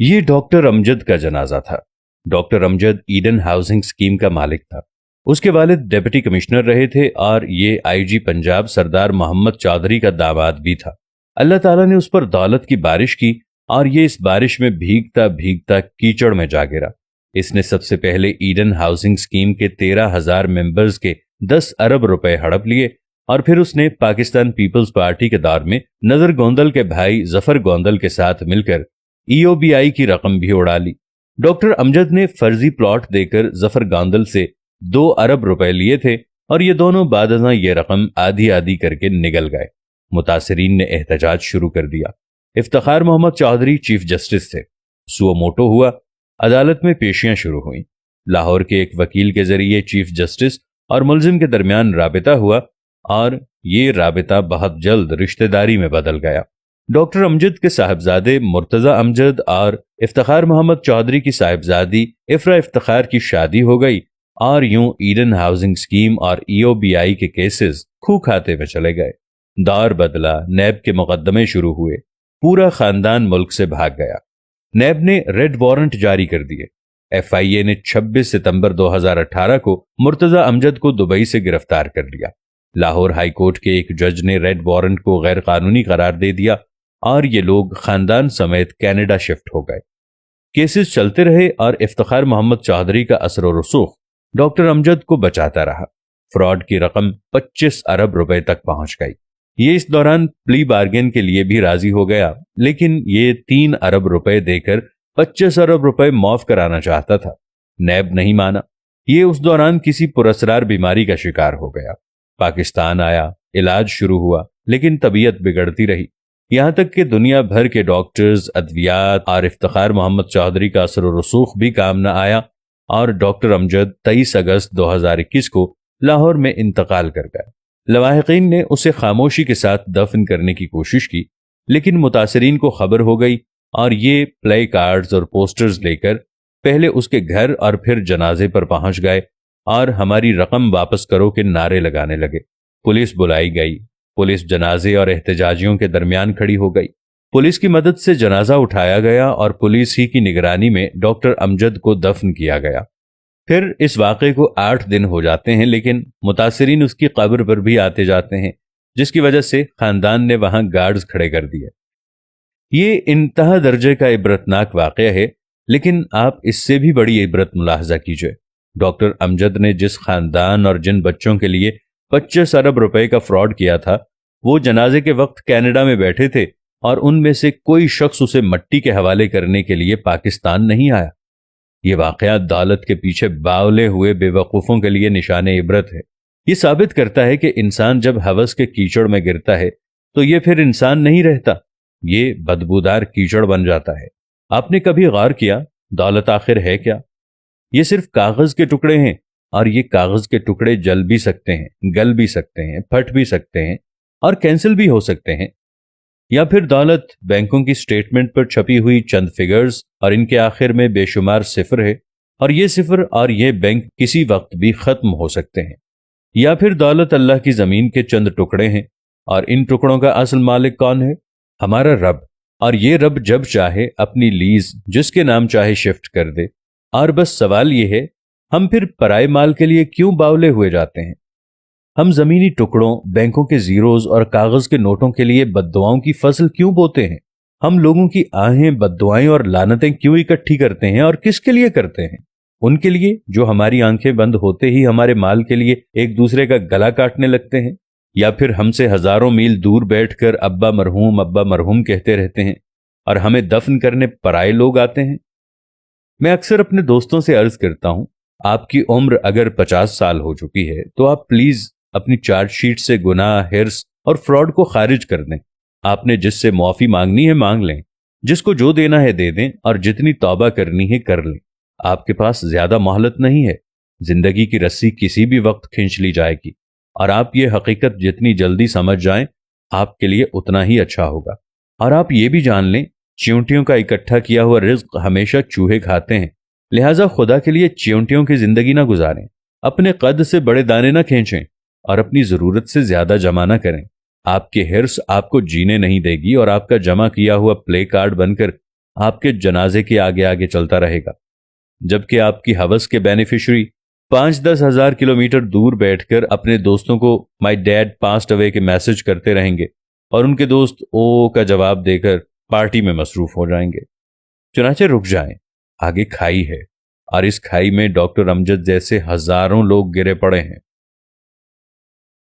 یہ ڈاکٹر امجد کا جنازہ تھا۔ ڈاکٹر امجد ایڈن ہاؤسنگ اسکیم کا مالک تھا۔ اس کے والد ڈپٹی کمشنر رہے تھے اور یہ آئی جی پنجاب سردار محمد چودھری کا داماد بھی تھا۔ اللہ تعالیٰ نے اس پر دولت کی بارش کی اور یہ اس بارش میں بھیگتا بھیگتا کیچڑ میں جا گرا۔ اس نے سب سے پہلے ایڈن ہاؤسنگ اسکیم کے 13,000 ممبرز کے 10 ارب روپے ہڑپ لیے اور پھر اس نے پاکستان پیپلز پارٹی کے دور میں نظر گوندل کے بھائی ظفر گوندل کے ساتھ مل کر EOBI کی رقم بھی اڑا لی۔ ڈاکٹر امجد نے فرضی پلاٹ دے کر ظفر گوندل سے 2 ارب روپے لیے تھے اور یہ دونوں بعد ازاں یہ رقم آدھی آدھی کر کے نگل گئے۔ متاثرین نے احتجاج شروع کر دیا۔ افتخار محمد چودھری چیف جسٹس تھے۔ سو موٹو ہوا، عدالت میں پیشیاں شروع ہوئیں۔ لاہور کے ایک وکیل کے ذریعے چیف جسٹس اور ملزم کے درمیان رابطہ ہوا اور یہ رابطہ بہت جلد رشتہ داری میں بدل گیا۔ ڈاکٹر امجد کے صاحبزادے مرتضی امجد اور افتخار محمد چودھری کی صاحبزادی افرا افتخار کی شادی ہو گئی اور یوں ایڈن ہاؤسنگ اسکیم اور EOBI کے کیسز کھو کھاتے میں چلے گئے۔ دور بدلا، نیب کے مقدمے شروع ہوئے، پورا خاندان ملک سے بھاگ گیا۔ نیب نے ریڈ وارنٹ جاری کر دیے۔ FIA نے 26 ستمبر 2018 کو مرتضی امجد کو دبئی سے گرفتار کر لیا۔ لاہور ہائی کورٹ کے ایک جج نے ریڈ وارنٹ کو غیر قانونی قرار دے دیا اور یہ لوگ خاندان سمیت کینیڈا شفٹ ہو گئے۔ کیسز چلتے رہے اور افتخار محمد چودھری کا اثر و رسوخ ڈاکٹر امجد کو بچاتا رہا۔ فراڈ کی رقم 25 ارب روپے تک پہنچ گئی۔ یہ اس دوران پلی بارگین کے لیے بھی راضی ہو گیا، لیکن یہ 3 ارب روپے دے کر 25 ارب روپے معاف کرانا چاہتا تھا۔ نیب نہیں مانا۔ یہ اس دوران کسی پراسرار بیماری کا شکار ہو گیا۔ پاکستان آیا، علاج شروع ہوا، لیکن طبیعت بگڑتی رہی، یہاں تک کہ دنیا بھر کے ڈاکٹرز، ادویات اور افتخار محمد چودھری کا اثر و رسوخ بھی کام نہ آیا اور ڈاکٹر امجد 23 اگست 2021 کو لاہور میں انتقال کر گیا۔ لواحقین نے اسے خاموشی کے ساتھ دفن کرنے کی کوشش کی، لیکن متاثرین کو خبر ہو گئی اور یہ پلے کارڈز اور پوسٹرز لے کر پہلے اس کے گھر اور پھر جنازے پر پہنچ گئے اور ہماری رقم واپس کرو کے نعرے لگانے لگے۔ پولیس بلائی گئی۔ پولیس جنازے اور احتجاجیوں کے درمیان کھڑی ہو گئی۔ پولیس کی مدد سے جنازہ اٹھایا گیا اور پولیس ہی کی نگرانی میں ڈاکٹر امجد کو دفن کیا گیا۔ پھر اس واقعے کو 8 دن ہو جاتے ہیں، لیکن متاثرین اس کی قبر پر بھی آتے جاتے ہیں، جس کی وجہ سے خاندان نے وہاں گارڈز کھڑے کر دیے۔ یہ انتہا درجے کا عبرتناک واقعہ ہے، لیکن آپ اس سے بھی بڑی عبرت ملاحظہ کیجئے۔ ڈاکٹر امجد نے جس خاندان اور جن بچوں کے لیے 25 ارب روپے کا فراڈ کیا تھا، وہ جنازے کے وقت کینیڈا میں بیٹھے تھے اور ان میں سے کوئی شخص اسے مٹی کے حوالے کرنے کے لیے پاکستان نہیں آیا۔ یہ واقعہ دولت کے پیچھے باولے ہوئے بے وقوفوں کے لیے نشان عبرت ہے۔ یہ ثابت کرتا ہے کہ انسان جب ہوس کے کیچڑ میں گرتا ہے تو یہ پھر انسان نہیں رہتا، یہ بدبودار کیچڑ بن جاتا ہے۔ آپ نے کبھی غور کیا دولت آخر ہے کیا؟ یہ صرف کاغذ کے ٹکڑے ہیں، اور یہ کاغذ کے ٹکڑے جل بھی سکتے ہیں، گل بھی سکتے ہیں، پھٹ بھی سکتے ہیں اور کینسل بھی ہو سکتے ہیں۔ یا پھر دولت بینکوں کی سٹیٹمنٹ پر چھپی ہوئی چند فگرز اور ان کے آخر میں بے شمار صفر ہے، اور یہ صفر اور یہ بینک کسی وقت بھی ختم ہو سکتے ہیں۔ یا پھر دولت اللہ کی زمین کے چند ٹکڑے ہیں، اور ان ٹکڑوں کا اصل مالک کون ہے؟ ہمارا رب، اور یہ رب جب چاہے اپنی لیز جس کے نام چاہے شفٹ کر دے۔ اور بس سوال یہ ہے، ہم پھر پرائے مال کے لیے کیوں باولے ہوئے جاتے ہیں؟ ہم زمینی ٹکڑوں، بینکوں کے زیروز اور کاغذ کے نوٹوں کے لیے بددعاؤں کی فصل کیوں بوتے ہیں؟ ہم لوگوں کی آہیں، بددعائیں اور لعنتیں کیوں اکٹھی کرتے ہیں اور کس کے لیے کرتے ہیں؟ ان کے لیے جو ہماری آنکھیں بند ہوتے ہی ہمارے مال کے لیے ایک دوسرے کا گلا کاٹنے لگتے ہیں، یا پھر ہم سے ہزاروں میل دور بیٹھ کر ابا مرحوم کہتے رہتے ہیں اور ہمیں دفن کرنے پرائے لوگ آتے ہیں؟ میں اکثر اپنے دوستوں سے عرض کرتا ہوں، آپ کی عمر اگر 50 سال ہو چکی ہے تو آپ پلیز اپنی چارج شیٹ سے گناہ، ہرس اور فراڈ کو خارج کر دیں۔ آپ نے جس سے معافی مانگنی ہے مانگ لیں، جس کو جو دینا ہے دے دیں، اور جتنی توبہ کرنی ہے کر لیں۔ آپ کے پاس زیادہ مہلت نہیں ہے۔ زندگی کی رسی کسی بھی وقت کھینچ لی جائے گی، اور آپ یہ حقیقت جتنی جلدی سمجھ جائیں آپ کے لیے اتنا ہی اچھا ہوگا۔ اور آپ یہ بھی جان لیں، چیونٹیوں کا اکٹھا کیا ہوا رزق ہمیشہ چوہے کھاتے ہیں، لہٰذا خدا کے لیے چیونٹیوں کی زندگی نہ گزاریں، اپنے قد سے بڑے دانے نہ کھینچیں اور اپنی ضرورت سے زیادہ جمع نہ کریں۔ آپ کے ہرس آپ کو جینے نہیں دے گی، اور آپ کا جمع کیا ہوا پلے کارڈ بن کر آپ کے جنازے کے آگے آگے چلتا رہے گا، جبکہ آپ کی ہوس کے بینیفیشری 5-10 ہزار کلومیٹر دور بیٹھ کر اپنے دوستوں کو مائی ڈیڈ پاسڈ اوے کے میسج کرتے رہیں گے اور ان کے دوست او کا جواب دے کر پارٹی میں مصروف ہو جائیں گے۔ چنانچہ رک جائیں، آگے کھائی ہے، اور اس کھائی میں ڈاکٹر امجد جیسے ہزاروں لوگ گرے پڑے ہیں۔